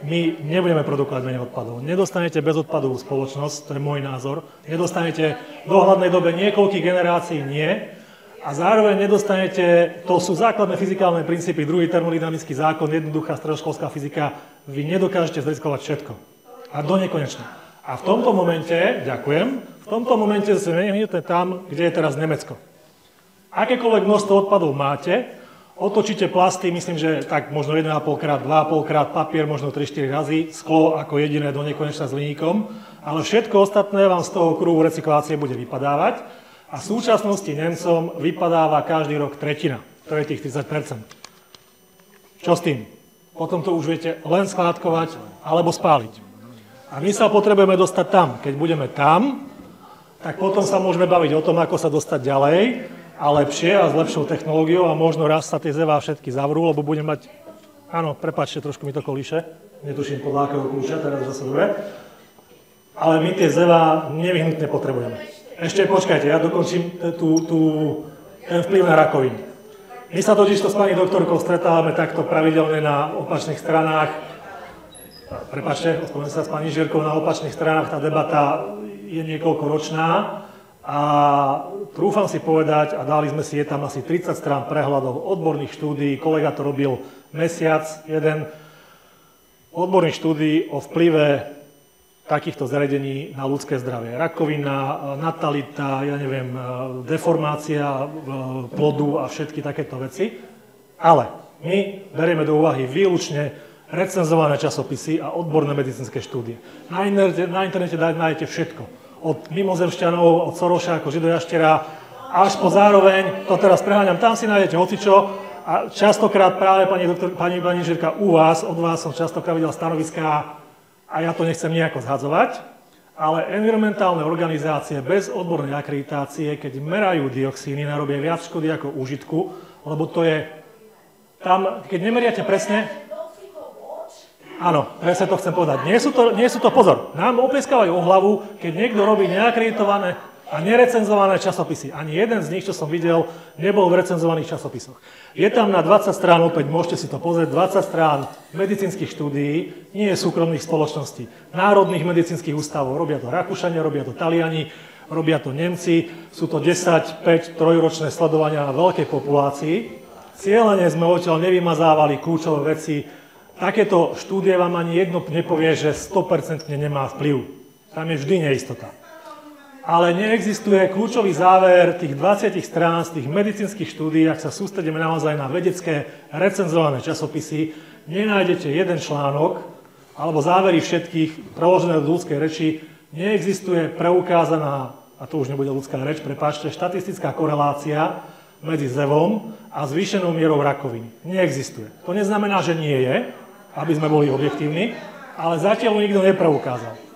my nebudeme produkovať menej odpadov. Nedostanete bezodpadovú spoločnosť, to je môj názor. Nedostanete v dohľadnej dobe niekoľkých generácií, nie. A zároveň nedostanete, to sú základné fyzikálne princípy, druhý termodynamický zákon, jednoduchá stredoškolská fyzika, vy nedokážete zrecyklovať všetko. A do nekonečna. A v tomto momente, ďakujem, v tomto momente sa nehnete tam, kde je teraz Nemecko. Akékoľvek množstvo odpadov máte, otočíte plasty, myslím, že tak možno 1,5 krát, 2,5 krát, papier možno 3-4 razy, sklo ako jediné do nekonečna s hliníkom, ale všetko ostatné vám z toho kruhu recyklácie bude vypadávať a v súčasnosti Nemcom vypadáva každý rok tretina, to je tých 30%. Čo s tým? Potom to už viete len skládkovať alebo spáliť. A my sa potrebujeme dostať tam. Keď budeme tam, tak potom sa môžeme baviť o tom, ako sa dostať ďalej, a lepšie a s lepšou technológiou a možno raz sa tie zevá všetky zavrú, lebo budem mať, áno, prepáčte, trošku mi to kolíše, netuším podľa akého kľúča, teraz zase dobre, ale my tie zevá nevyhnutne potrebujeme. Ešte počkajte, ja dokončím ten vplyv na rakovinu. My sa totižto s pani doktorkou stretávame takto pravidelne na opačných stranách, prepáčte, odpovedám sa s pani Žirkou, na opačných stranách tá debata je niekoľkoročná. A trúfam si povedať, a dali sme si, je tam asi 30 strán prehľadov odborných štúdií, kolega to robil mesiac, jeden odborných štúdií o vplyve takýchto zariadení na ľudské zdravie. Rakovina, natalita, ja neviem, deformácia plodu a všetky takéto veci. Ale my berieme do úvahy výlučne recenzované časopisy a odborné medicínske štúdie. Na internete nájdete všetko. Od mimozemšťanov, od Soroša ako židojaštera, až po zároveň, to teraz preháňam, tam si nájdete hocičo a častokrát práve pani Žirka od vás som častokrát videl stanoviská a ja to nechcem nejako zhadzovať, ale environmentálne organizácie bez odbornej akreditácie, keď merajú dioxíny, narobia viac škody ako úžitku, lebo to je tam, keď nemeriate presne. Áno, presne to chcem povedať. Nie sú to, pozor, nám oplieskávajú o hlavu, keď niekto robí neakreditované a nerecenzované časopisy. Ani jeden z nich, čo som videl, nebol v recenzovaných časopisoch. Je tam na 20 strán, opäť môžete si to pozrieť, 20 strán medicínskych štúdií, nie je súkromných spoločností, národných medicínskych ústavov. Robia to Rakúšania, robia to Taliani, robia to Nemci. Sú to 10, 5, 3-ročné sledovania na veľkej populácii. Cielene sme odtiaľ nevymazávali kľúčové veci. Takéto štúdie vám ani jedno nepovie, že 100% nemá vplyv. Tam je vždy neistota. Ale neexistuje kľúčový záver tých 20 strán z tých medicínskych štúdií, ak sa sústredíme naozaj na vedecké recenzované časopisy, nenájdete jeden článok, alebo závery všetkých preložené do ľudskej reči, neexistuje preukázaná, a to už nebude ľudská reč, prepáčte, štatistická korelácia medzi zevom a zvýšenou mierou rakoviny. Neexistuje. To neznamená, že nie je, aby sme boli objektívni, ale zatiaľ nikto nepreukázal.